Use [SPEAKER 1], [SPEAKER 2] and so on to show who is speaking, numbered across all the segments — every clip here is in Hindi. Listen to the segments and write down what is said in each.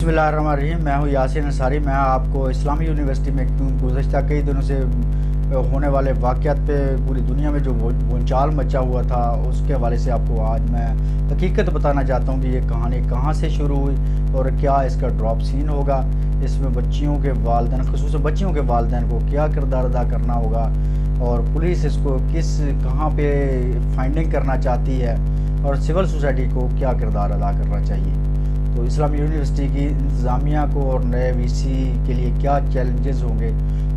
[SPEAKER 1] बिस्मिल्लाहिर्रहमानिर्रहीम। मैं हूँ यासिन अंसारी। मैं आपको इस्लामी यूनिवर्सिटी में गुज़श्ता कई दिनों से होने वाले वाक़यात पे पूरी दुनिया में जो भूचाल मचा हुआ था उसके हवाले से आपको आज मैं हकीकत बताना चाहता हूँ कि ये कहानी कहाँ से शुरू हुई और क्या इसका ड्रॉप सीन होगा। इसमें बच्चियों के वालिदैन, ख़ुसूसन बच्चियों के वालिदैन को क्या किरदार अदा करना होगा और पुलिस इसको कहाँ पे फाइंडिंग करना चाहती है और सिविल सोसाइटी को क्या किरदार अदा करना चाहिए। तो इस्लामी यूनिवर्सिटी की इंतज़ामिया को और नए वीसी के लिए क्या चैलेंजेस होंगे,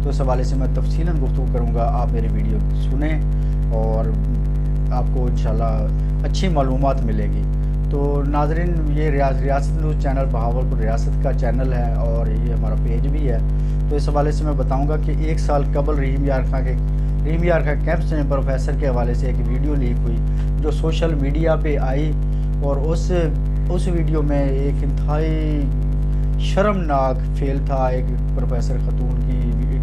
[SPEAKER 1] तो इस हवाले से मैं तफसीलन गुफ्तगू करूँगा। आप मेरी वीडियो सुने और आपको इंशाल्लाह अच्छी मालूमात मिलेगी। तो नाज़रीन, ये रियासत न्यूज़ चैनल बहावलपुर रियासत का चैनल है और ये हमारा पेज भी है। तो इस हवाले से मैं बताऊँगा कि 1 साल कबल रहीम यार खां कैंप से प्रोफेसर के हवाले से एक वीडियो लीक हुई जो सोशल मीडिया पे आई और उस वीडियो में एक इंतहाई शर्मनाक फेल था। एक प्रोफेसर खतून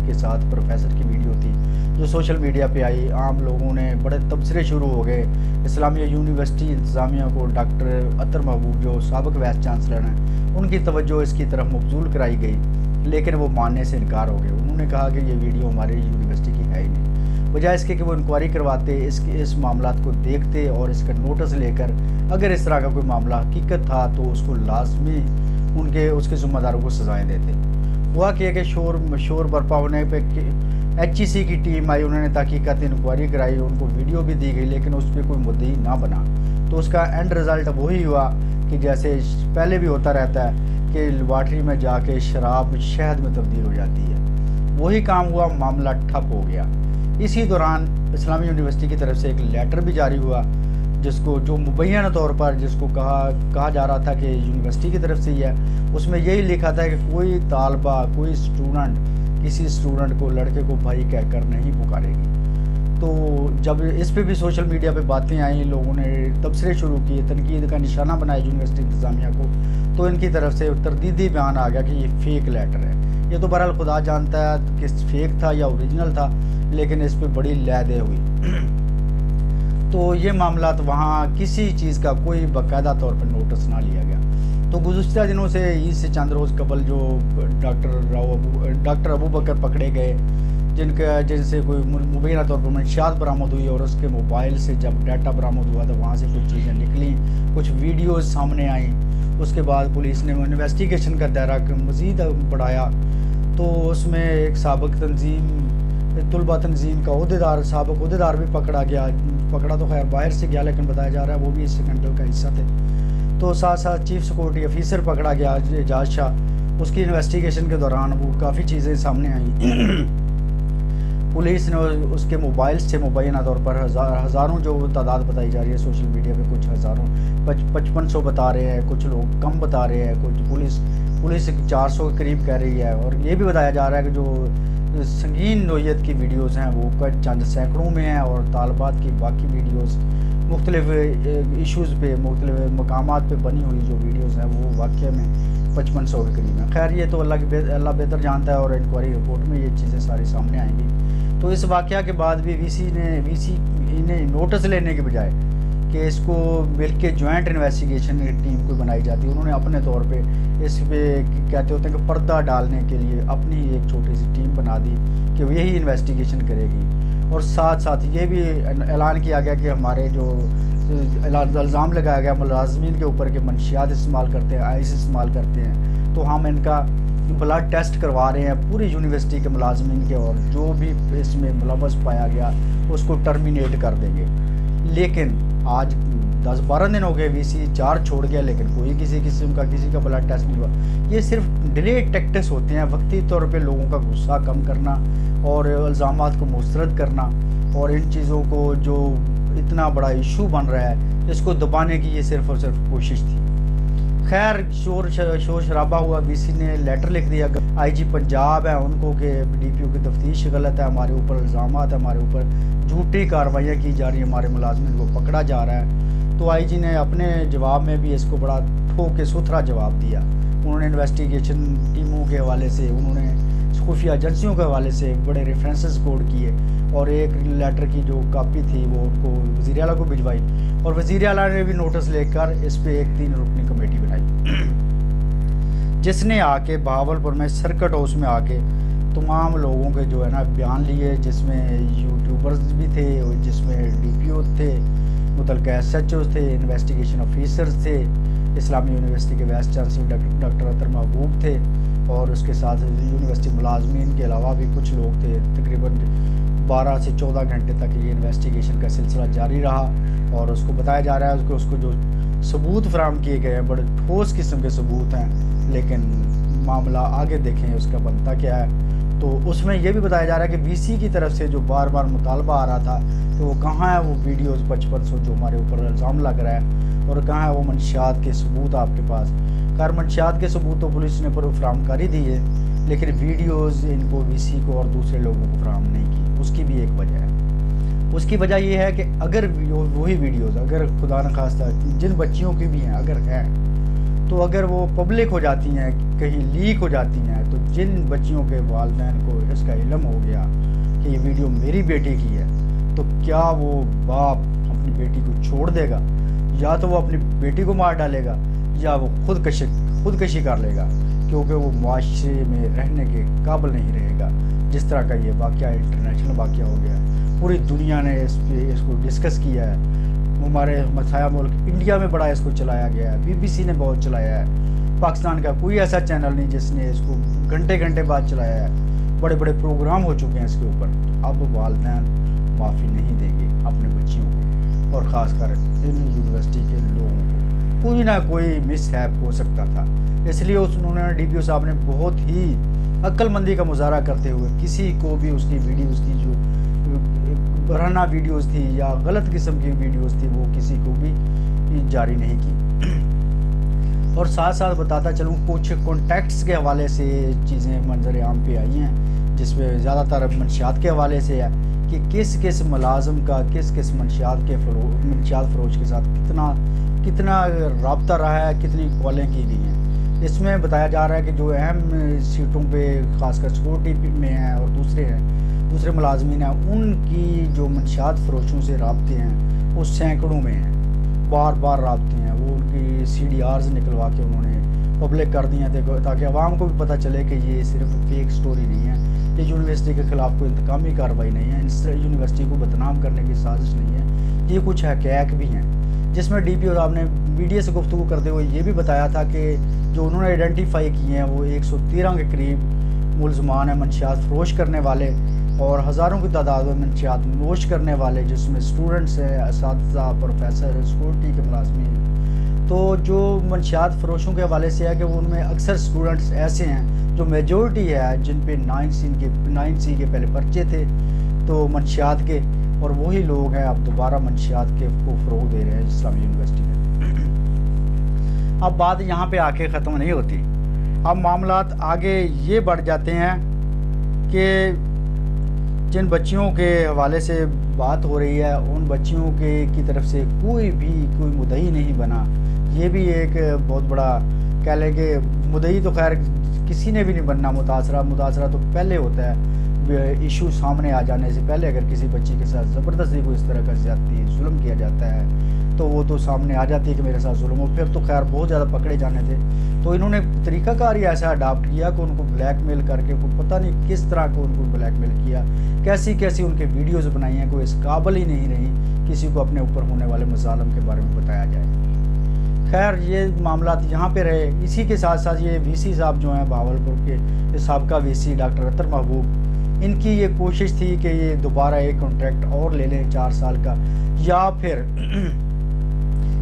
[SPEAKER 1] के साथ प्रोफेसर की वीडियो थी जो सोशल मीडिया पे आई। आम लोगों ने बड़े तबसरे शुरू हो गए। इस्लामिया यूनिवर्सिटी इंतज़ामिया को डॉक्टर अतर महबूब जो साबिक़ वाइस चांसलर हैं उनकी तवज्जो इसकी तरफ मबजूल कराई गई, लेकिन वो मानने से इनकार हो गए। उन्होंने कहा कि ये वीडियो हमारी यूनिवर्सिटी की है ही नहीं, बजाय इसके कि वो इंक्वायरी करवाते, इस मामलात को देखते और इसका नोटिस लेकर अगर इस तरह का कोई मामला हकीकत था तो उसको लाजमी उसके ज़िम्मेदारों को सजाएं देते। हुआ कि शोर बर्पा होने पे HEC की टीम आई, उन्होंने तहकीकाती इंक्वायरी कराई, उनको वीडियो भी दी गई, लेकिन उस पर कोई मुद्दई ना बना। तो उसका एंड रिज़ल्ट वही हुआ कि जैसे पहले भी होता रहता है कि लैबॉरेटरी में जाके शराब शहद में तब्दील हो जाती है। वही काम हुआ, मामला ठप हो गया। इसी दौरान इस्लामी यूनिवर्सिटी की तरफ से एक लेटर भी जारी हुआ जो मुबैना तौर पर जिसको कहा जा रहा था कि यूनिवर्सिटी की तरफ से ही है। उसमें यही लिखा था कि कोई तालबा, कोई स्टूडेंट किसी स्टूडेंट को, लड़के को भाई कहकर नहीं पुकारेगी। तो जब इस पे भी सोशल मीडिया पे बातें आई, लोगों ने तबसरे शुरू किए, तनकीद का निशाना बनाया यूनिवर्सिटी इंतज़ामिया को, तो इनकी तरफ से तरदीदी बयान आ गया कि ये फ़ेक लेटर है। ये तो बहरहाल खुदा जानता है कि फेक था या ओरिजिनल था, लेकिन इस पर बड़ी लहदे हुई। तो ये मामला वहाँ किसी चीज़ का कोई बाकायदा तौर पर नोटिस ना लिया गया। तो गुज़श्ता दिनों से ईद से चंद रोज़ कबल जो डॉक्टर अबू बकर पकड़े गए, जिनसे कोई मुबैना तौर पर मंशियात बरामद हुई और उसके मोबाइल से जब डाटा बरामद हुआ तो वहाँ से कुछ चीज़ें निकली, कुछ वीडियोज़ सामने आई। उसके बाद पुलिस ने इन्वेस्टिगेशन का दायरा मज़ीद बढ़ाया। तो उसमें एक साबिक़ तुलबा तंजीम का साबिक़ उहदेदार भी पकड़ा तो खैर बाहर से गया, लेकिन बताया जा रहा है वो भी इस स्कैंडल का हिस्सा थे। तो साथ साथ चीफ सिक्योरिटी ऑफिसर पकड़ा गया एजाज शाह। उसकी इन्वेस्टिगेशन के दौरान वो काफ़ी चीज़ें सामने आई। पुलिस ने उसके मोबाइल से मुबैना तौर पर हज़ारों जो तादाद बताई जा रही है सोशल मीडिया पे, कुछ हज़ारों 5500 बता रहे हैं, कुछ लोग कम बता रहे हैं, कुछ पुलिस 400 के करीब कह रही है। और ये भी बताया जा रहा है कि जो संगीन नोयत की वीडियोस हैं वो चंद सैकड़ों में हैं और तालबात की बाकी वीडियोस मुख्तलिफ इशूज़ पे, मुख्तलिफ मकामात पे बनी हुई जो वीडियोस हैं वो वाक़ई में 5500 के करीब हैं। खैर ये तो अल्लाह बेहतर जानता है और इंक्वायरी रिपोर्ट में ये चीज़ें सारी सामने आएंगी। तो इस वाक़या के बाद भी वीसी इन्हें नोटिस लेने के बजाय कि इसको मिलके जॉइंट इन्वेस्टिगेशन टीम को बनाई जाती है, उन्होंने अपने तौर पे इस पे कहते होते हैं कि पर्दा डालने के लिए अपनी एक छोटी सी टीम बना दी कि वो यही इन्वेस्टिगेशन करेगी। और साथ साथ ये भी ऐलान किया गया कि हमारे जो इल्ज़ाम लगाया गया मुलाजमीन के ऊपर कि मंशियात इस्तेमाल करते हैं, आइस इस्तेमाल करते हैं, तो हम इनका ब्लड टेस्ट करवा रहे हैं पूरी यूनिवर्सिटी के मुलाजमीन के, और जो भी इसमें मुलव्वस पाया गया उसको टर्मिनेट कर देंगे। लेकिन आज 10-12 दिन हो गए, वीसी 4 छोड़ गया, लेकिन कोई किसी किस्म का किसी का ब्लड टेस्ट नहीं हुआ। ये सिर्फ डिले टैक्टिक्स होते हैं, वक्ती तौर पे लोगों का गुस्सा कम करना और इल्ज़ामात को मुस्तरद करना, और इन चीज़ों को जो इतना बड़ा इशू बन रहा है इसको दबाने की ये सिर्फ और सिर्फ कोशिश थी। खैर शोर शराबा हुआ, वीसी ने लेटर लिख दिया IG पंजाब है उनको कि DPO की तफ्तीश गलत है, हमारे ऊपर इल्ज़ामात है, हमारे ऊपर झूठी कार्रवाइयाँ की जा रही है, हमारे मुलाजमिन को पकड़ा जा रहा है। तो IG ने अपने जवाब में भी इसको बड़ा ठोक के सुथरा जवाब दिया। उन्होंने इन्वेस्टिगेशन टीमों के हवाले से, उन्होंने खुफिया एजेंसियों के हवाले से बड़े रेफरेंसेस कोड किए और एक लेटर की जो कापी थी वो उनको वज़ीर आला को भिजवाई और वज़ीर आला ने भी नोटिस लेकर इस पे एक 3 रुकनी कमेटी बनाई। जिसने आके बहावलपुर में सर्किट हाउस में आके तमाम लोगों के जो है ना बयान लिए, जिसमें यूट्यूबर्स भी थे और जिसमें डीपीओ थे, मुतलका एसएचओ थे, इन्वेस्टिगेशन ऑफिसर्स थे, इस्लामी यूनिवर्सिटी के वाइस चांसलर डॉक्टर अतर महबूब थे, और उसके साथ यूनिवर्सिटी मुलाजमीन के अलावा भी कुछ लोग थे। तकरीबन 12 से 14 घंटे तक ये इन्वेस्टिगेशन का सिलसिला जारी रहा, और उसको बताया जा रहा है कि उसको जो सबूत फराहम किए गए हैं बड़े ठोस किस्म के सबूत हैं, लेकिन मामला आगे देखें उसका बनता क्या है। तो उसमें यह भी बताया जा रहा है कि वीसी की तरफ से जो बार बार मुतालबा आ रहा था कि वो कहाँ है वो वीडियोज़ 5500 जो हमारे ऊपर इल्ज़ाम लग रहा है, और कहाँ है वो मंशियात के सबूत आपके पास। खैर मंशियात के सबूत तो पुलिस ने फराहम कर ही दी है, लेकिन वीडियोज़ इनको वीसी को और दूसरे लोगों को फराहम नहीं की। उसकी भी एक वजह है। उसकी वजह ये है कि अगर वही वीडियोज़ अगर खुदा न खास्ता जिन बच्चियों की भी हैं अगर हैं, तो अगर वो पब्लिक हो जाती हैं, कहीं लीक हो जाती हैं, तो जिन बच्चियों के वालिदैन को इसका इल्म हो गया कि ये वीडियो मेरी बेटी की है, तो क्या वो बाप अपनी बेटी को छोड़ देगा? या तो वो अपनी बेटी को मार डालेगा या वो खुदकशी कर लेगा, क्योंकि वो मुआशरे में रहने के काबिल नहीं रहेगा। जिस तरह का ये वाक़या इंटरनेशनल वाक़या हो गया, पूरी दुनिया ने इसको डिस्कस किया है। हमारे मसाया मुल्क इंडिया में बड़ा इसको चलाया गया है, बीबीसी ने बहुत चलाया है, पाकिस्तान का कोई ऐसा चैनल नहीं जिसने इसको घंटे घंटे बाद चलाया है। बड़े बड़े प्रोग्राम हो चुके हैं इसके ऊपर। अब वालिदैन माफ़ी नहीं देंगे अपने बच्चियों को, और ख़ासकर इन यूनिवर्सिटी के लोगों को। कोई ना कोई मिसहैप हो सकता था, इसलिए उन्होंने डीपीओ साहब ने बहुत ही अक्लमंदी का मुजाहरा करते हुए किसी को भी उसकी वीडियोज़ की जो बरहना वीडियोस थी या गलत किस्म की वीडियोस थी वो किसी को भी जारी नहीं की। और साथ साथ बताता चलूँ कुछ कॉन्टैक्ट्स के हवाले से चीज़ें मंजर आम पे आई हैं, जिसमें ज़्यादातर मंशियात के हवाले से है कि किस किस मुलाजम का किस किस मंशियात फ़रोश के साथ कितना रब्ता रहा है, कितनी कॉलें की गई हैं। इसमें बताया जा रहा है कि जो अहम सीटों पे ख़ासकर सिक्योरिटी में हैं और दूसरे मुलाजमीन हैं, उनकी जो मंशियात फ़रोशों से रबते हैं वो सैकड़ों में हैं, बार बार रबते हैं। वो उनकी CDRs निकलवा के उन्होंने पब्लिक कर दी हैं ताकि आवाम को भी पता चले कि ये सिर्फ फेक स्टोरी नहीं है, ये यूनिवर्सिटी के ख़िलाफ़ कोई इंतकामी कार्रवाई नहीं है, इस यूनिवर्सिटी को बदनाम करने की साजिश नहीं है, ये कुछ हक़ाइक़ भी हैं। जिसमें डीपीओ साहब ने मीडिया से गुफ्तगू करते हुए ये भी बताया था कि जो उन्होंने आइडेंटिफाई किए हैं वो 113 के करीब मुलजमान हैं मंशियात फ़रोश करने वाले, और हज़ारों की तादाद में मंशियात नोश करने वाले, जिसमें स्टूडेंट्स हैं, असातिज़ा, प्रोफेसर, सिक्योरिटी के मुलाज़मीन। तो जो मंशियात फ़रोशों के हवाले से है कि उनमें अक्सर स्टूडेंट्स ऐसे हैं जो मेजॉरिटी है जिन पे 9C के पहले पर्चे थे तो मंशियात के, और वही लोग हैं अब दोबारा मंशियात के को फ़रोग़ दे रहे हैं इस्लामी यूनिवर्सिटी में। अब बात यहाँ पे आके ख़त्म नहीं होती, अब मामलात आगे ये बढ़ जाते हैं कि जिन बच्चियों के हवाले से बात हो रही है उन बच्चियों की तरफ से कोई मुद्दई नहीं बना। ये भी एक बहुत बड़ा कह लें कि मुद्दई तो खैर किसी ने भी नहीं बनना, मुतासरा तो पहले होता है। इशू सामने आ जाने से पहले अगर किसी बच्ची के साथ ज़बरदस्ती को इस तरह का ज़्यादती जुल्म किया जाता है तो वो तो सामने आ जाती है कि मेरे साथ जुल्म हो, फिर तो खैर बहुत ज़्यादा पकड़े जाने थे। तो इन्होंने तरीक़ाकार ही ऐसा अडाप्ट किया कि उनको ब्लैकमेल करके, को पता नहीं किस तरह को उनको ब्लैकमेल किया, कैसी उनके वीडियोज़ बनाई हैं, कोई इस काबिल ही नहीं रही किसी को अपने ऊपर होने वाले मज़ालम के बारे में बताया जाए। खैर ये मामला यहाँ पे रहे। इसी के साथ साथ ये वीसी साहब जो हैं बहावलपुर के साबका वीसी डॉक्टर अतर महबूब, इनकी ये कोशिश थी कि ये दोबारा एक कॉन्ट्रैक्ट और ले लें 4 साल का, या फिर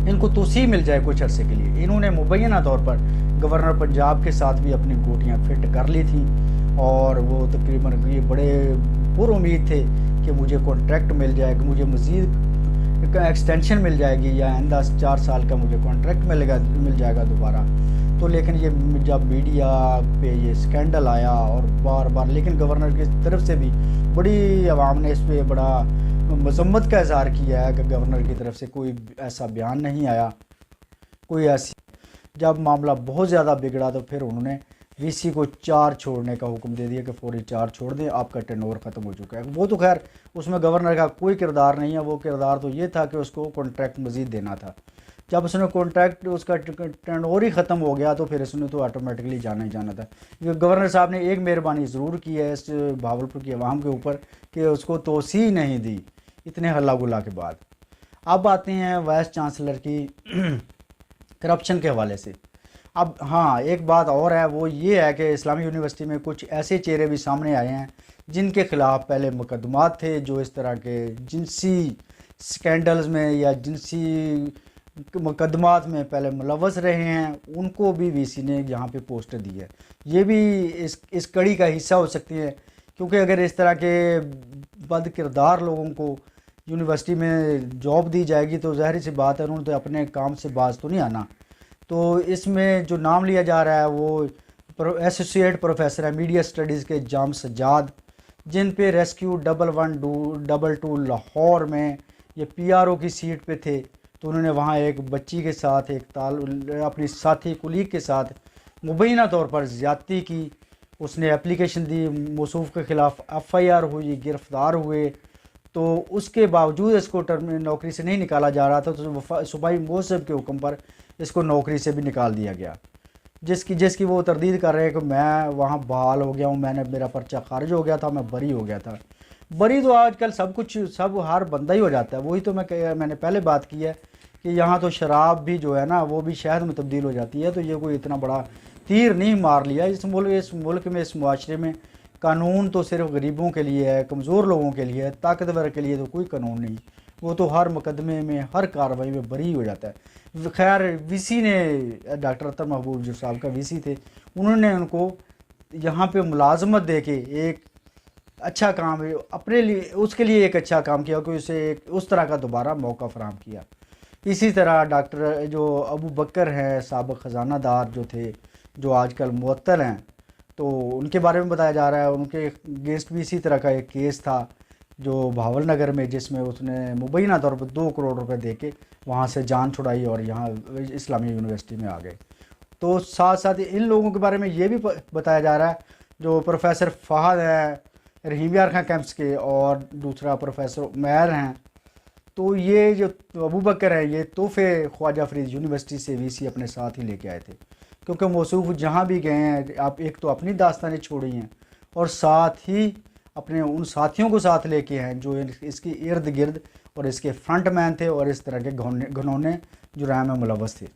[SPEAKER 1] इनको तोसी मिल जाए कुछ अरसे के लिए। इन्होंने मुबैना तौर पर गवर्नर पंजाब के साथ भी अपनी गोटियाँ फिट कर ली थी, और वो तकरीबन ये बड़े पुरुम्मीद थे कि मुझे कॉन्ट्रैक्ट मिल जाएगा, मुझे मज़ीद एक्सटेंशन मिल जाएगी, या आइंदा 4 साल का मुझे कॉन्ट्रैक्ट मिल जाएगा दोबारा। तो लेकिन ये जब मीडिया पे ये स्कैंडल आया और बार बार, लेकिन गवर्नर की तरफ से भी बड़ी आवाम ने इस पर बड़ा मजम्मत का इज़हार किया है कि गवर्नर की तरफ से कोई ऐसा बयान नहीं आया, कोई ऐसी। जब मामला बहुत ज़्यादा बिगड़ा तो फिर उन्होंने वीसी को 4 छोड़ने का हुक्म दे दिया कि फौरी 4 छोड़ दें, आपका टेनओवर ख़त्म हो चुका है। वो तो खैर उसमें गवर्नर का कोई किरदार नहीं है, वो किरदार तो ये था कि उसको कॉन्ट्रैक्ट मज़ीद देना था। जब उसने कॉन्ट्रैक्ट उसका टेंडर ही ख़त्म हो गया तो फिर उसने तो ऑटोमेटिकली जाना ही जाना था। गवर्नर साहब ने एक मेहरबानी ज़रूर की है इस भावलपुर की आवाम के ऊपर कि उसको तोसी नहीं दी इतने हल्ला गुल्ला के बाद। अब आते हैं वाइस चांसलर की करप्शन के हवाले से। अब हाँ, एक बात और है, वो ये है कि इस्लामी यूनिवर्सिटी में कुछ ऐसे चेहरे भी सामने आए हैं जिनके ख़िलाफ़ पहले मुकदमात थे, जो इस तरह के जिनसी स्कैंडल्स में या जिनसी मुकदमात में पहले मुलव्वस रहे हैं, उनको भी वीसी ने यहाँ पे पोस्ट दी है। ये भी इस कड़ी का हिस्सा हो सकती है, क्योंकि अगर इस तरह के बद किरदार लोगों को यूनिवर्सिटी में जॉब दी जाएगी तो ज़ाहिर सी बात है उन्होंने तो अपने काम से बाज तो नहीं आना। तो इसमें जो नाम लिया जा रहा है वो एसोसिएट प्रोफेसर है मीडिया स्टडीज़ के जाम सज्जाद, जिन पे रेस्क्यू 1122 लाहौर में ये पीआरओ की सीट पे थे। तो उन्होंने वहाँ एक बच्ची के साथ अपनी साथी कुलीग के साथ मुबैना तौर पर ज़्यादती की। उसने एप्लीकेशन दी, मौसूफ के ख़िलाफ़ एफआईआर हुई, गिरफ़्तार हुए। तो उसके बावजूद इसको नौकरी से नहीं निकाला जा रहा था, तो सूबाई मौसम के हुक्म पर इसको नौकरी से भी निकाल दिया गया, जिसकी वो तरदीद कर रहे हैं कि मैं वहाँ बहाल हो गया हूँ, मेरा पर्चा खारिज हो गया था, मैं बरी हो गया था। बरी तो आजकल सब हर बंदा ही हो जाता है। वही तो मैंने पहले बात की है कि यहाँ तो शराब भी जो है ना वो भी शहद में तब्दील हो जाती है। तो ये कोई इतना बड़ा तीर नहीं मार लिया इस मुल्क में, इस मुआशरे में कानून तो सिर्फ गरीबों के लिए है, कमज़ोर लोगों के लिए है, ताकतवर के लिए तो कोई कानून नहीं। वो तो हर मुकदमे में, हर कार्रवाई में बरी हो जाता है। खैर वीसी ने, डॉक्टर अतर महबूब जो साहब का वीसी थे, उन्होंने उनको यहाँ पे मुलाजमत दे के एक अच्छा काम अपने लिए, उसके लिए एक अच्छा काम किया कि उसे एक उस तरह का दोबारा मौका फराहम किया। इसी तरह डॉक्टर जो अबू बकर हैं, साबिक़ ख़जानादार जो थे, जो आजकल मुअत्तल हैं, तो उनके बारे में बताया जा रहा है। उनके अगेंस्ट भी इसी तरह का एक केस था जो भावल नगर में, जिसमें उसने मुबैना तौर पर 2 करोड़ रुपए दे के वहाँ से जान छुड़ाई और यहाँ इस्लामी यूनिवर्सिटी में आ गए। तो साथ साथ इन लोगों के बारे में ये भी बताया जा रहा है, जो प्रोफेसर फ़हद हैं रहीम यार खां कैंप्स के, और दूसरा प्रोफेसर उमैर हैं। तो ये जो अबू बकर है, ये तोहफे ख्वाजा फरीद यूनिवर्सिटी से वीसी अपने साथ ही लेके आए थे, क्योंकि मौसूफ जहाँ भी गए हैं, आप एक तो अपनी दास्तानें छोड़ी हैं और साथ ही अपने उन साथियों को साथ लेके हैं जो इसकी इर्द गिर्द और इसके फ्रंट मैन थे और इस तरह के घनौने जुराम में मुलव्वस थे।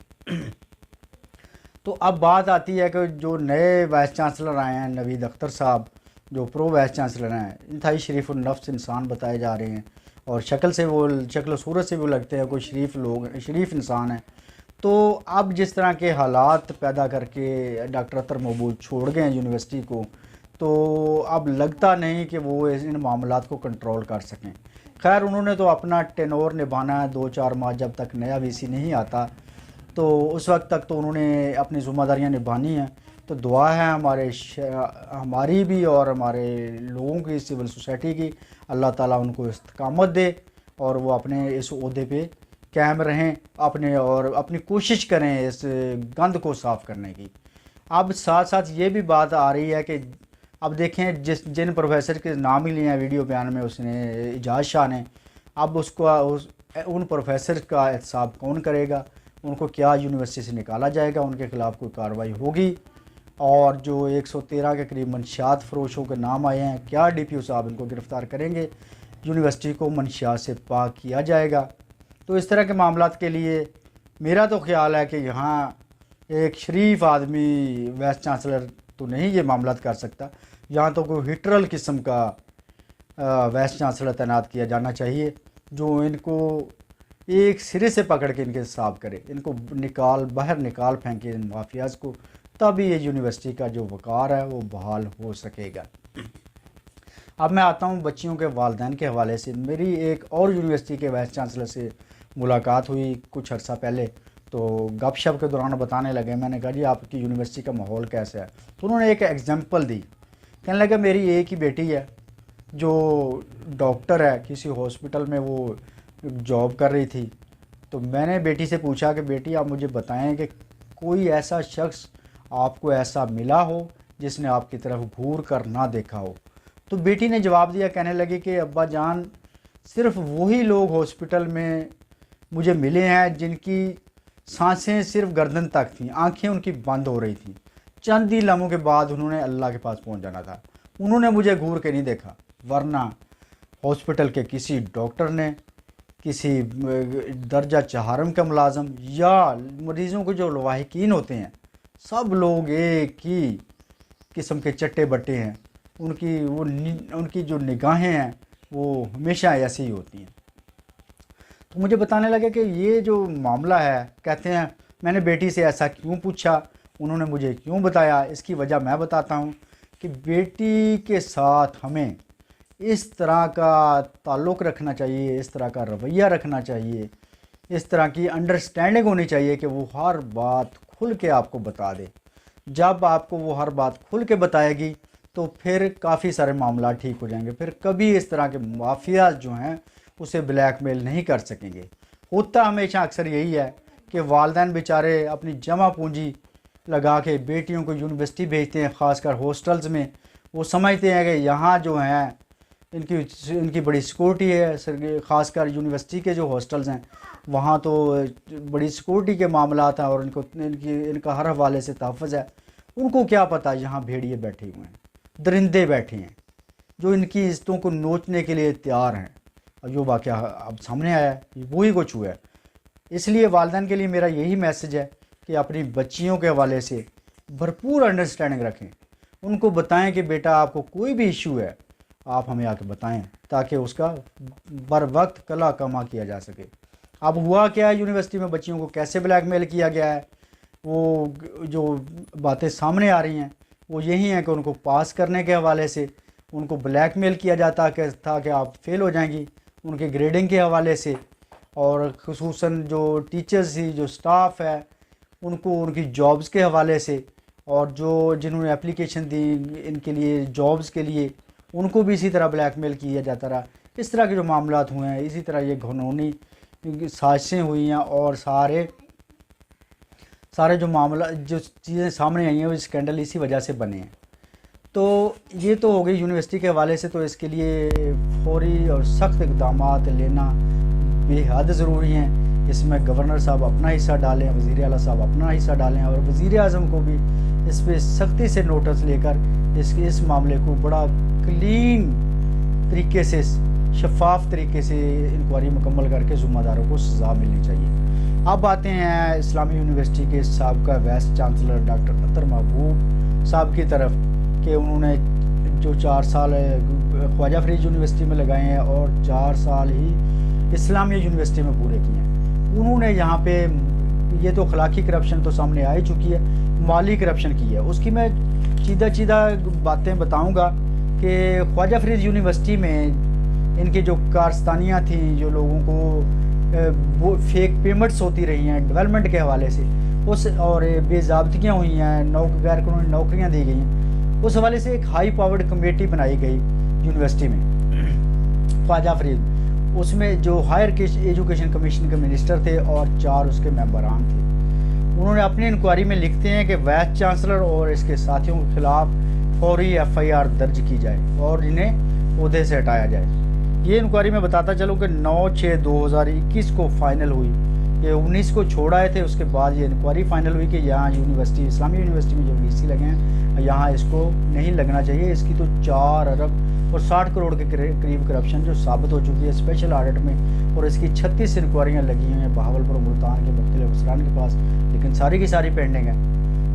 [SPEAKER 1] तो अब बात आती है कि जो नए वाइस चांसलर आए हैं, नवीद अख्तर साहब, जो प्रो वाइस चांसलर हैं, इंतहाई शरीफ नफ्स इंसान बताए जा रहे हैं और शक्ल सूरत से भी लगते हैं कोई शरीफ इंसान है। तो अब जिस तरह के हालात पैदा करके डॉक्टर अतर महबूब छोड़ गए हैं यूनिवर्सिटी को, तो अब लगता नहीं कि वो इन मामलात को कंट्रोल कर सकें। खैर, उन्होंने तो अपना टेनोर निभाना है 2-4 माह, जब तक नया वीसी नहीं आता तो उस वक्त तक तो उन्होंने अपनी ज़िम्मेदारियाँ निभानी हैं। तो दुआ है हमारी भी और हमारे लोगों की, सिविल सोसाइटी की, अल्लाह ताला उनको इस्तिकामत दे और वो अपने इस ओहदे पे कायम रहें और अपनी कोशिश करें इस गंद को साफ़ करने की। अब साथ साथ ये भी बात आ रही है कि अब देखें जिन प्रोफेसर के नाम ही लिए हैं वीडियो बयान में उसने, इजाज़ शाह ने, अब उन प्रोफेसर का एहतसाब कौन करेगा? उनको क्या यूनिवर्सिटी से निकाला जाएगा? उनके ख़िलाफ़ कोई कार्रवाई होगी? और जो 113 के करीब मंशियात फ़रोशों के नाम आए हैं, क्या DPO साहब इनको गिरफ़्तार करेंगे? यूनिवर्सिटी को मंशियात से पाक किया जाएगा? तो इस तरह के मामलात के लिए मेरा तो ख्याल है कि यहाँ एक शरीफ आदमी वाइस चांसलर तो नहीं ये मामलात कर सकता, यहाँ तो कोई हिटरल किस्म का वाइस चांसलर तैनात किया जाना चाहिए, जो इनको एक सिरे से पकड़ के इनके साफ करे, इनको बाहर निकाल फेंके इन माफियाज़ को, तभी ये यूनिवर्सिटी का जो वक़ार है वो बहाल हो सकेगा। अब मैं आता हूँ बच्चियों के वालिदैन के हवाले से। मेरी एक और यूनिवर्सिटी के वाइस चांसलर से मुलाकात हुई कुछ अर्सा पहले, तो गपशप के दौरान बताने लगे। मैंने कहा जी आपकी यूनिवर्सिटी का माहौल कैसा है? तो उन्होंने एक एग्जांपल दी, कहने लगा मेरी एक ही बेटी है जो डॉक्टर है, किसी हॉस्पिटल में वो जॉब कर रही थी। तो मैंने बेटी से पूछा कि बेटी आप मुझे बताएं कि कोई ऐसा शख्स आपको ऐसा मिला हो जिसने आपकी तरफ घूर कर ना देखा हो? तो बेटी ने जवाब दिया, कहने लगी कि अब्बा जान, सिर्फ वही लोग हॉस्पिटल में मुझे मिले हैं जिनकी सांसें सिर्फ गर्दन तक थीं, आंखें उनकी बंद हो रही थीं। चंद ही लम्हों के बाद उन्होंने अल्लाह के पास पहुंच जाना था। उन्होंने मुझे घूर के नहीं देखा, वरना हॉस्पिटल के किसी डॉक्टर ने, किसी दर्जा चहारम का मुलाजम या मरीज़ों के जो लवाहिकीन होते हैं, सब लोग एक ही किस्म के चट्टे बट्टे हैं। उनकी जो निगाहें हैं वो हमेशा ऐसी ही होती हैं। तो मुझे बताने लगे कि ये जो मामला है, कहते हैं मैंने बेटी से ऐसा क्यों पूछा, उन्होंने मुझे क्यों बताया, इसकी वजह मैं बताता हूँ कि बेटी के साथ हमें इस तरह का ताल्लुक़ रखना चाहिए, इस तरह का रवैया रखना चाहिए, इस तरह की अंडरस्टैंडिंग होनी चाहिए कि वो हर बात खुल के आपको बता दे। जब आपको वो हर बात खुल के बताएगी तो फिर काफ़ी सारे मामला ठीक हो जाएंगे। फिर कभी इस तरह के माफियाज जो हैं उसे ब्लैकमेल नहीं कर सकेंगे। होता हमेशा अक्सर यही है कि वालिदैन बेचारे अपनी जमा पूंजी लगा के बेटियों को यूनिवर्सिटी भेजते हैं, ख़ासकर हॉस्टल्स में। वो समझते हैं कि यहाँ जो हैं इनकी बड़ी सिक्योरिटी है, ख़ासकर यूनिवर्सिटी के जो हॉस्टल्स हैं वहाँ तो बड़ी सिक्योरिटी के मामलात हैं और इनका हर हवाले से तहफ़्फ़ुज़ है। उनको क्या पता यहाँ भेड़िए बैठे हुए हैं, दरिंदे बैठे हैं जो इनकी इज़्ज़तों को नोचने के लिए तैयार हैं। और जो वाक़या अब सामने आया है वही कुछ हुआ है। इसलिए वालिदैन के लिए मेरा यही मैसेज है कि अपनी बच्चियों के हवाले से भरपूर अंडरस्टैंडिंग रखें। उनको बताएं कि बेटा आपको कोई भी इशू है आप हमें आके बताएं, ताकि उसका बर वक्त कला कमा किया जा सके। अब हुआ क्या है, यूनिवर्सिटी में बच्चियों को कैसे ब्लैकमेल किया गया है, वो जो बातें सामने आ रही हैं वो यही हैं कि उनको पास करने के हवाले से उनको ब्लैकमेल किया जाता था कि आप फेल हो जाएंगी, उनके ग्रेडिंग के हवाले से, और खुसूसन जो टीचर्स थी, जो स्टाफ है, उनको उनकी जॉब्स के हवाले से, और जो जिन्होंने एप्लीकेशन दी इनके लिए जॉब्स के लिए, उनको भी इसी तरह ब्लैकमेल किया जाता रहा। इस तरह के जो मामलात हुए हैं, इसी तरह ये घनौनी साजिशें हुई हैं और सारे जो मामला जो चीज़ें सामने आई हैं वो स्कैंडल इसी वजह से बने हैं। तो ये तो हो गई यूनिवर्सिटी के हवाले से। तो इसके लिए फौरी और सख्त इक़दाम लेना बेहद ज़रूरी हैं। इसमें गवर्नर साहब अपना हिस्सा डालें, वज़ीर आला साहब अपना हिस्सा डालें, और वज़ीर आज़म को भी इस पर सख्ती से नोटिस लेकर इस मामले को बड़ा क्लीन तरीके से, शफाफ तरीके से इंक्वायरी मुकम्मल करके ज़िम्मेदारों को सज़ा मिलनी चाहिए। अब आते हैं इस्लामी यूनिवर्सिटी के साबिक़ा वाइस चांसलर डॉक्टर अतर महबूब साहब की तरफ, कि उन्होंने जो 4 साल ख्वाजा फरीद यूनिवर्सिटी में लगाए हैं और 4 साल ही इस्लामिया यूनिवर्सिटी में पूरे किए हैं। उन्होंने यहाँ पे ये तो अखलाकी करप्शन तो सामने आ ही चुकी है, माली करप्शन की है। उसकी मैं सीधा बातें बताऊँगा कि ख्वाजा फरीद यूनिवर्सिटी में इनकी जो कारस्तानियाँ थीं, जो लोगों को वो फेक पेमेंट्स होती रही हैं डेवलपमेंट के हवाले से, उस और बेज़ाब्तियाँ हुई हैं, गैर कानूनी नौकरियाँ दी गई हैं, उस हवाले से एक हाई पावर्ड कमेटी बनाई गई यूनिवर्सिटी में ख्वाजा फरीद। उसमें जो हायर एजुकेशन कमीशन के मिनिस्टर थे और 4 उसके मेंबरान थे। उन्होंने अपनी इंक्वायरी में लिखते हैं कि वाइस चांसलर और इसके साथियों के खिलाफ फौरी FIR दर्ज की जाए और इन्हें ओहदे से हटाया जाए। ये इंक्वायरी में बताता चलूँ कि 9/6/2021 को फाइनल हुई। ये 19 को छोड़ आए थे, उसके बाद ये इंक्वायरी फाइनल हुई कि यहाँ यूनिवर्सिटी, इस्लामी यूनिवर्सिटी में जो VC लगे हैं यहाँ इसको नहीं लगना चाहिए। इसकी तो 4 अरब और 60 करोड़ के करीब करप्शन जो साबित हो चुकी है स्पेशल ऑडिट में, और इसकी 36 इंक्वायरियाँ लगी हुई हैं बहावलपुर और मुल्तान के मुख्तलिफ अफसरान के पास, लेकिन सारी की सारी पेंडिंग है।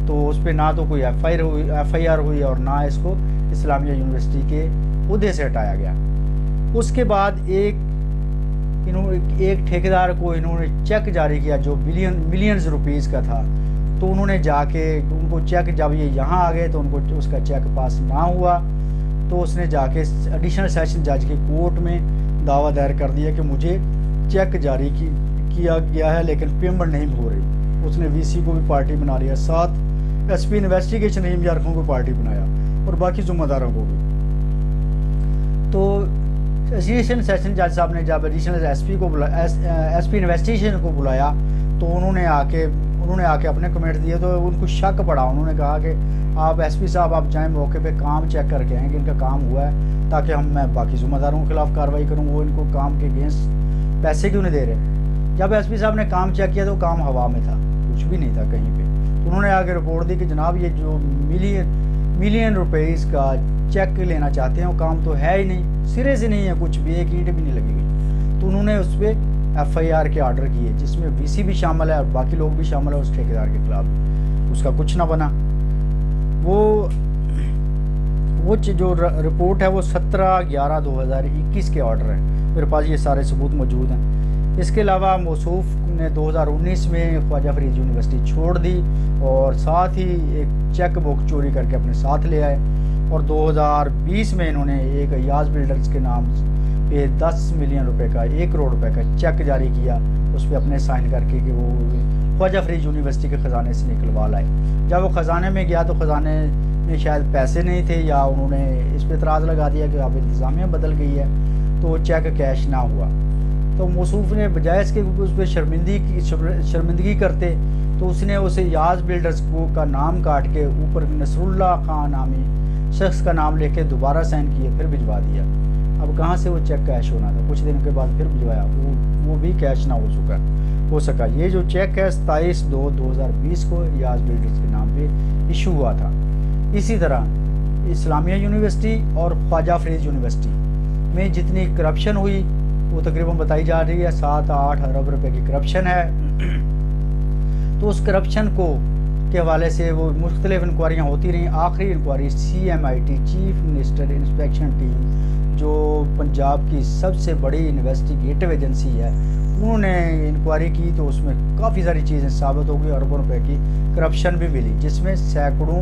[SPEAKER 1] तो उस पर ना तो कोई FIR हुई और ना इसको इस्लामिया यूनिवर्सिटी के ओहदे से हटाया गया। उसके बाद एक ठेकेदार को इन्होंने चेक जारी किया जो मिलियंस रुपीस का था। तो उन्होंने जाके उनको चेक, जब ये यहाँ आ गए तो उनको उसका चेक पास ना हुआ, तो उसने जाके एडिशनल सेशन जज की कोर्ट में दावा दायर कर दिया कि मुझे चेक जारी किया गया है लेकिन पेमेंट नहीं हो रही। उसने VC को भी पार्टी बना लिया, साथ SP इन्वेस्टिगेशन रहीम यारखों को पार्टी बनाया और बाकी जिम्मेदारों को भी। तो एडिशनल सेशन जज साहब ने जब एडिशनल SP इन्वेस्टिगेशन को बुलाया तो उन्होंने आके अपने कमेंट दिए। तो उनको शक पड़ा, उन्होंने कहा कि आप SP साहब आप जाएं मौके पे काम चेक करके आएँ कि इनका काम हुआ है, ताकि मैं बाकी जिम्मेदारों के खिलाफ कार्रवाई करूँ। वो इनको काम के अगेंस्ट पैसे क्यों नहीं दे रहे। जब एसपी साहब ने काम चेक किया तो काम हवा में था, कुछ भी नहीं था कहीं पे। तो उन्होंने आगे रिपोर्ट दी कि जनाब ये जो मिलियन रुपीस का चेक लेना चाहते हैं वो काम तो है ही नहीं, सिरे से नहीं है, कुछ भी एक ईंट भी नहीं लगी हुई। तो उन्होंने उस पर FIR के ऑर्डर किए, जिसमें VC भी शामिल है और बाकी लोग भी शामिल है उस ठेकेदार के खिलाफ। उसका कुछ ना बना। वो जो रिपोर्ट है वो 17/11/2021 के ऑर्डर है, मेरे पास ये सारे सबूत मौजूद हैं। इसके अलावा मौसूफ ने 2019 में ख्वाजा फरीद यूनिवर्सिटी छोड़ दी और साथ ही एक चेक बुक चोरी करके अपने साथ ले आए। और 2020 में इन्होंने एक अयाज बिल्डर्स के नाम पे 10 मिलियन रुपए का, 1 करोड़ रुपए का चेक जारी किया, उस पर अपने साइन करके कि वो ख्वाजा फरीद यूनिवर्सिटी के ख़जाने से निकलवा लाए। जब वो ख़जाने में गया तो ख़जाने में शायद पैसे नहीं थे, या उन्होंने इस पर एतराज़ लगा दिया कि अब इंतज़ामिया बदल गई है, तो चेक कैश ना हुआ। तो मौसूफ ने बजाय इसके उस पर शर्मिंदगी करते तो उसने उसे याज बिल्डर्स का नाम काट के ऊपर नसरुल्ला खान नामी शख्स का नाम लेके दोबारा साइन किए, फिर भिजवा दिया। अब कहाँ से वो चेक कैश होना था, कुछ दिन के बाद फिर भिजवाया, वो भी कैश ना हो सका। ये जो चेक है 27/2/2020 को याज बिल्डर्स के नाम पे इशू हुआ था। इसी तरह इस्लामिया यूनिवर्सिटी और ख्वाजा फरीद यूनिवर्सिटी में जितनी करप्शन हुई वो तकरीबन बताई जा रही है 7-8 अरब रुपए की करप्शन है। तो उस करप्शन के हवाले से वो मुख्तलिफ इंक्वायरियाँ होती रहीं। आखिरी inquiry CMIT chief minister inspection team, जो पंजाब की सबसे बड़ी इन्वेस्टिगेटिव एजेंसी है, उन्होंने इंक्वायरी की तो उसमें काफ़ी सारी चीज़ें साबित हो गई। अरबों रुपए की करप्शन भी मिली, जिसमें सैकड़ों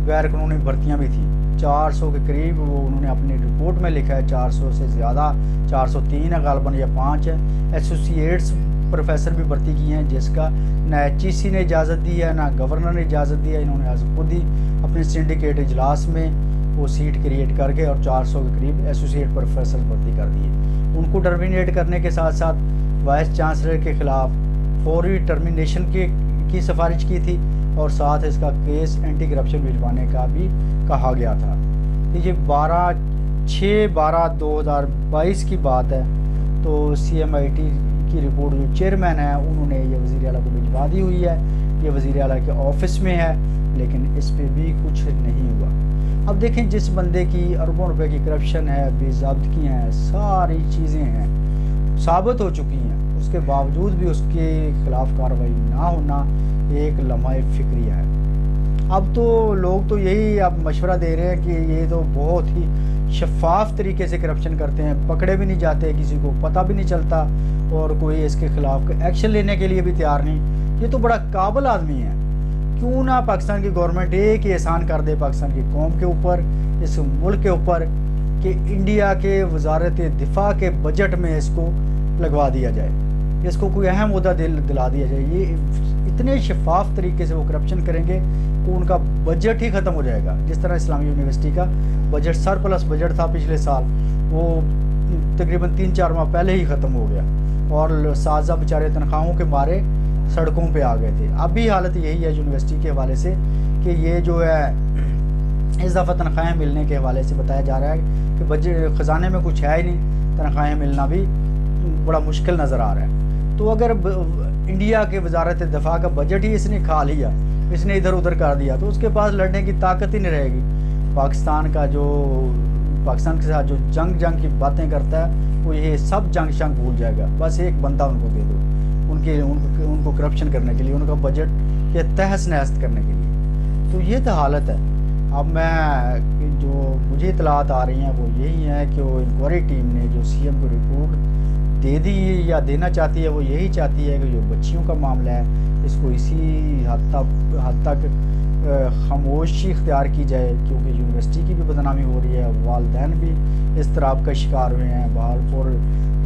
[SPEAKER 1] गैर कानूनी भर्तियाँ भी थी। 400 के करीब वो उन्होंने अपनी रिपोर्ट में लिखा है, 400 से ज़्यादा, 403 है गालबन या 5 है। एसोसिएट्स प्रोफेसर भी भर्ती किए हैं, जिसका ना HEC ने इजाज़त दी है ना गवर्नर ने इजाज़त दी है। इन्होंने आज खुद ही अपने सिंडिकेट इजलास में वो सीट क्रिएट करके और 400 के करीब एसोसिएट प्रोफेसर भर्ती कर दिए। उनको टर्मिनेट करने के साथ साथ वाइस चांसलर के ख़िलाफ़ फौरी टर्मिनेशन की सिफारिश की थी और साथ इसका केस एंटी करप्शन भिजवाने का भी कहा गया था। तो ये 6/12/2022 की बात है। तो CMIT की रिपोर्ट जो चेयरमैन है उन्होंने ये वज़ीर आला को भिजवा दी हुई है, ये वज़ीर आला के ऑफिस में है, लेकिन इस पर भी कुछ नहीं हुआ। अब देखें, जिस बंदे की अरबों रुपए की करप्शन है, बेज़ाब्तगी हैं, सारी चीज़ें हैं, साबित हो चुकी हैं, उसके बावजूद भी उसके खिलाफ कार्रवाई ना होना एक लम्हा फिक्रिया है। अब तो लोग तो यही अब मशवरा दे रहे हैं कि ये तो बहुत ही शफाफ तरीके से करप्शन करते हैं, पकड़े भी नहीं जाते, किसी को पता भी नहीं चलता और कोई इसके खिलाफ एक्शन लेने के लिए भी तैयार नहीं। ये तो बड़ा काबिल आदमी है, क्यों ना पाकिस्तान की गवर्नमेंट एक ही एहसान कर दे पाकिस्तान की कौम के ऊपर, इस मुल्क के ऊपर, कि इंडिया के वजारत दिफा के बजट में इसको लगवा दिया जाए, इसको कोई अहम मुद्दा दिला दिया जाए। ये इतने शफाफ तरीके से वो करप्शन करेंगे कि उनका बजट ही ख़त्म हो जाएगा। जिस तरह इस्लामी यूनिवर्सिटी का बजट सरप्लस बजट था पिछले साल, वो तकरीबन 3-4 माह पहले ही ख़त्म हो गया और साजा बेचारे तनख्वाहों के मारे सड़कों पे आ गए थे। अब भी हालत यही है यूनिवर्सिटी के हवाले से कि ये जो है इस दफ़ा तनख्वाहें मिलने के हवाले से बताया जा रहा है कि बजट ख़जाने में कुछ है ही नहीं, तनख्वाहें मिलना भी बड़ा मुश्किल नज़र आ रहा है। तो अगर इंडिया के वजारत दिफा का बजट ही इसने खा लिया, इसने इधर उधर कर दिया, तो उसके पास लड़ने की ताकत ही नहीं रहेगी। पाकिस्तान के साथ जो जंग की बातें करता है वो ये सब जंग भूल जाएगा। बस एक बंदा उनको दे दो, उनको करप्शन करने के लिए, उनका बजट के तहस नहस करने के लिए। तो ये तो हालत है। अब जो मुझे इतलात आ रही हैं वो यही है कि वो इंक्वायरी टीम ने जो CM को रिपोर्ट दे दी या देना चाहती है, वो यही चाहती है कि जो बच्चियों का मामला है इसको इसी हद तक खामोशी इख्तियार की जाए, क्योंकि यूनिवर्सिटी की भी बदनामी हो रही है, वालिदैन भी इस तरह का शिकार हुए हैं। बहावलपुर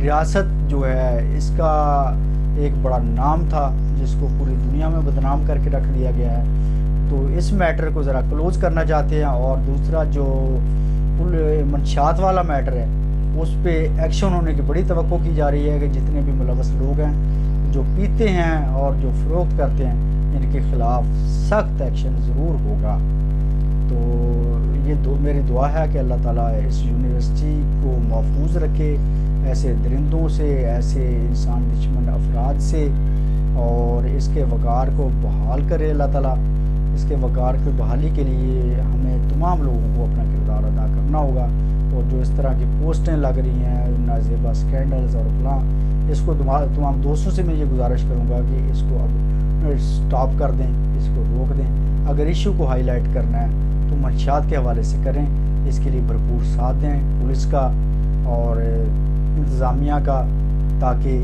[SPEAKER 1] रियासत जो है इसका एक बड़ा नाम था जिसको पूरी दुनिया में बदनाम करके रख दिया गया है। तो इस मैटर को ज़रा क्लोज़ करना चाहते हैं। और दूसरा जो मंशियात वाला मैटर है उस पर एक्शन होने की बड़ी तवक्को की जा रही है कि जितने भी मुलव्वस लोग हैं जो पीते हैं और जो फ़रोख्त करते हैं, इनके ख़िलाफ़ सख्त एक्शन ज़रूर होगा। तो ये मेरी दुआ है कि अल्लाह ताला इस यूनिवर्सिटी को महफूज रखे, ऐसे दरिंदों से, ऐसे इंसान दुश्मन अफराद से, और इसके वक़ार को बहाल करे अल्लाह ताला। इसके वक़ार की बहाली के लिए हमें तमाम लोगों को अपना किरदार अदा करना होगा। और जो इस तरह की पोस्टें लग रही हैं, नाजेबा स्कैंडल्स और फलां, इसको तमाम दोस्तों से मैं ये गुजारिश करूँगा कि इसको अब स्टॉप कर दें, इसको रोक दें। अगर इशू को हाईलाइट करना है तो मंशियात के हवाले से करें, इसके लिए भरपूर साथ दें पुलिस का और इंतज़ामिया का, ताकि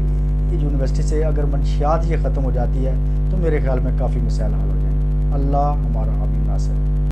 [SPEAKER 1] यूनिवर्सिटी से अगर मंशियात ये ख़त्म हो जाती है तो मेरे ख्याल में काफ़ी मसाइल हल हो जाएंगे। अल्लाह हमारा हामी नासिर।